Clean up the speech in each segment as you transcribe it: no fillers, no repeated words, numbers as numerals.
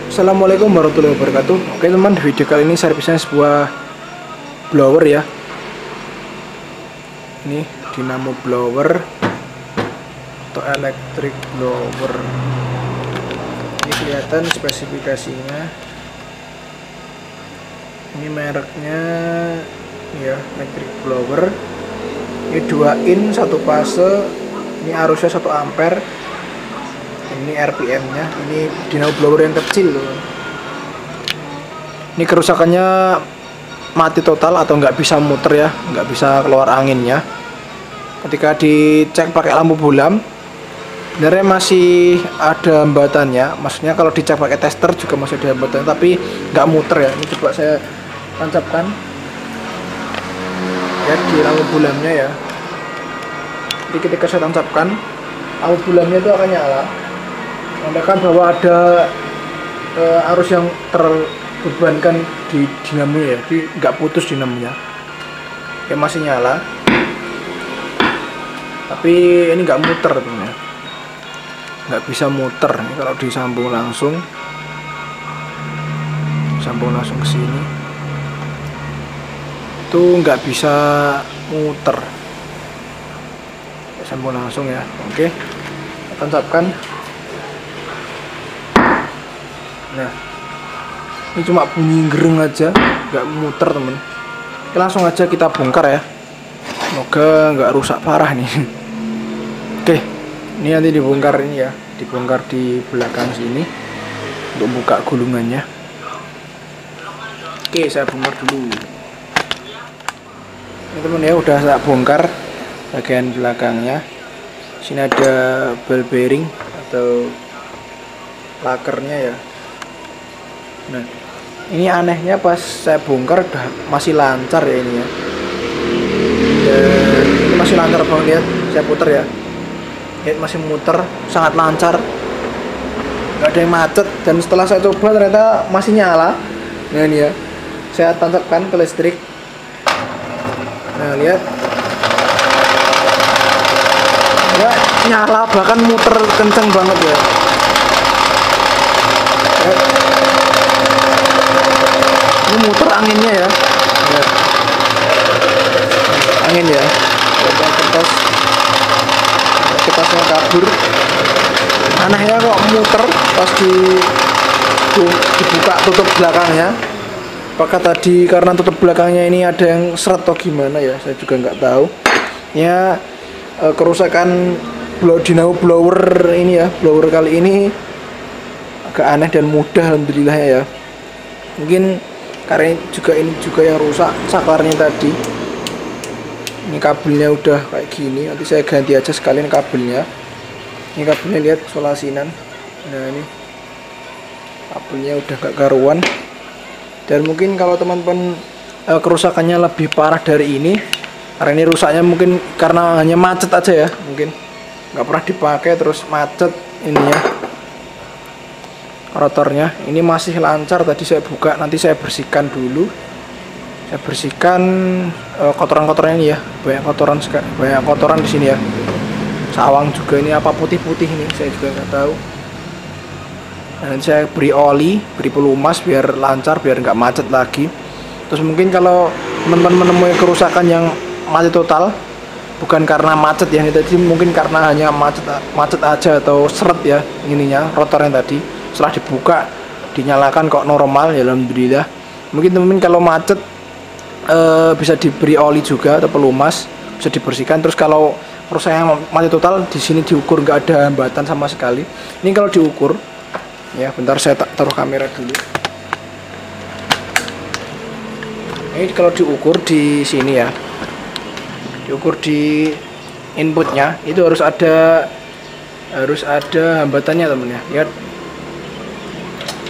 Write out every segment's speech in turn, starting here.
Assalamualaikum warahmatullahi wabarakatuh. Oke teman, di video kali ini servisnya sebuah blower ya. Ini dynamo blower atau electric blower. Ini kelihatan spesifikasinya. Ini mereknya ya, electric blower. Ini 2 in 1 fase. Ini arusnya 1 ampere. Ini RPM nya, ini dynamo blower yang kecil loh. Ini kerusakannya mati total atau nggak bisa muter ya, nggak bisa keluar anginnya. Ketika dicek pakai lampu bulam, sebenarnya masih ada hambatannya. Maksudnya kalau dicek pakai tester juga masih ada hambatan, tapi nggak muter ya. Ini coba saya tancapkan ya di lampu bulamnya ya. Jadi ketika saya tancapkan, lampu bulamnya itu akan nyala, menandakan bahwa ada arus yang terbebankan di dinamo ya, jadi nggak putus dinamonya ya, masih nyala, tapi ini nggak muter teman ya, nggak bisa muter. Ini kalau disambung langsung ke sini itu nggak bisa muter, sambung langsung ya. Oke, tancapkan. Nah, ini cuma bunyi gereng aja, nggak muter temen. Oke, langsung aja kita bongkar ya. Semoga nggak rusak parah nih. Oke, ini nanti dibongkar ini ya, dibongkar di belakang sini untuk buka gulungannya. Oke, saya bongkar dulu. Ini temen ya, udah saya bongkar bagian belakangnya. Sini ada ball bearing atau lakernya ya. Nah, ini anehnya pas saya bongkar udah masih lancar ya ini ya. Dan ini masih lancar banget, lihat, saya putar ya. Lihat, masih muter, sangat lancar. Gak ada yang macet, dan setelah saya coba ternyata masih nyala. Nah ini ya, saya tancapkan ke listrik. Nah lihat, ya nyala, bahkan muter kenceng banget ya. Ini muter anginnya ya. Lihat. Angin ya. Kertasnya kabur. Anehnya kok muter pas dibuka tutup belakangnya. Apakah tadi karena tutup belakangnya ini ada yang seret atau gimana ya? Saya juga nggak tahu. Ya, kerusakan dynamo blower ini ya, blower kali ini agak aneh dan mudah alhamdulillah ya. Mungkin karena ini juga yang rusak saklarnya tadi. Ini kabelnya udah kayak gini, nanti saya ganti aja sekalian kabelnya. Ini kabelnya, lihat solasinan. Nah ini kabelnya udah gak karuan. Dan mungkin kalau teman-teman kerusakannya lebih parah dari ini, karena ini rusaknya mungkin karena hanya macet aja ya, mungkin nggak pernah dipakai terus macet ininya. Rotornya ini masih lancar, tadi saya buka, nanti saya bersihkan dulu. Saya bersihkan kotoran-kotoran ini ya, banyak kotoran di sini ya. Sawang juga, ini apa putih-putih ini, saya juga nggak tahu. Dan saya beri oli, beri pelumas biar lancar, biar nggak macet lagi. Terus mungkin kalau teman-teman menemui kerusakan yang mati total, bukan karena macet ya, ini tadi mungkin karena hanya macet aja atau seret ya ininya, rotornya tadi. Setelah dibuka dinyalakan kok normal ya, alhamdulillah. Mungkin teman-teman kalau macet bisa diberi oli juga atau pelumas, bisa dibersihkan. Terus kalau kerusakan mati total, di sini diukur nggak ada hambatan sama sekali. Ini kalau diukur ya, bentar saya taruh kamera dulu. Ini kalau diukur di sini ya, diukur di inputnya itu harus ada hambatannya temen ya. Lihat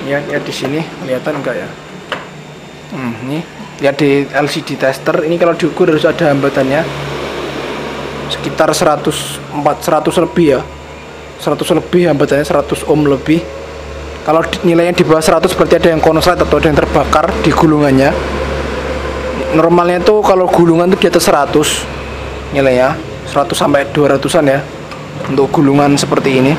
ya di sini kelihatan enggak ya? Ini lihat di LCD tester, ini kalau diukur harus ada hambatannya sekitar 100 lebih ya, 100 lebih hambatannya, 100 ohm lebih. Kalau nilainya di bawah 100 berarti ada yang konslet atau ada yang terbakar di gulungannya. Normalnya tuh kalau gulungan tuh di atas 100 nilainya, 100 sampai 200-an ya untuk gulungan seperti ini.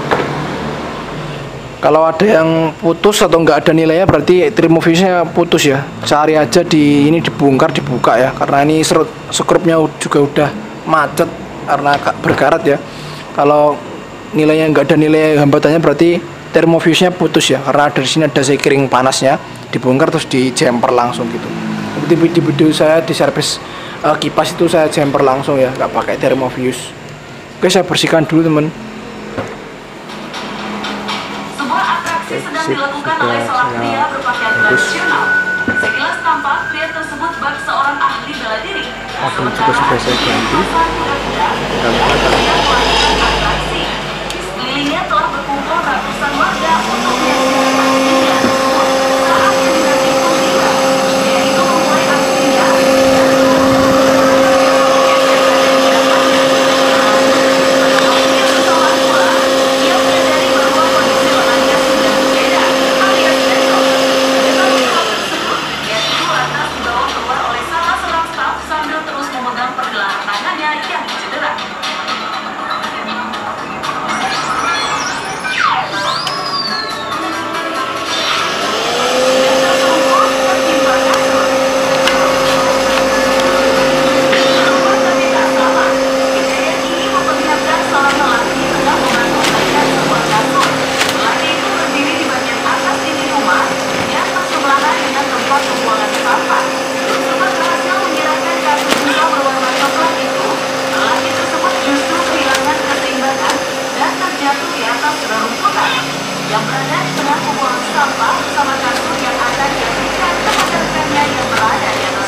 Kalau ada yang putus atau nggak ada nilainya berarti Thermofuse-nya putus ya. Cari aja di ini dibongkar dibuka ya, karena ini skrupnya juga udah macet karena berkarat ya. Kalau nilainya nggak ada nilai hambatannya berarti Thermofuse-nya putus ya, karena dari sini ada sekring panasnya, dibongkar terus dijemper langsung gitu. Seperti di video saya di servis kipas itu saya jemper langsung ya, nggak pakai Thermofuse. Oke, saya bersihkan dulu temen. Sedang dilakukan oleh seorang pria berpakaian tradisional. Sekilas tampak pria tersebut bak seorang ahli bela diri. Juga sudah saya ganti. Pria melakukan atraksi. Di sekelilingnya telah berkumpul ratusan warga untuk menyaksikan aksinya. Saat giliran itu tiba, pria itu memulai aksinya. Pergelangan tangannya yang cedera. Yang berada di tengah kumpulan sampah bersama kasur yang akan dialihkan kepada rekannya yang berada di atas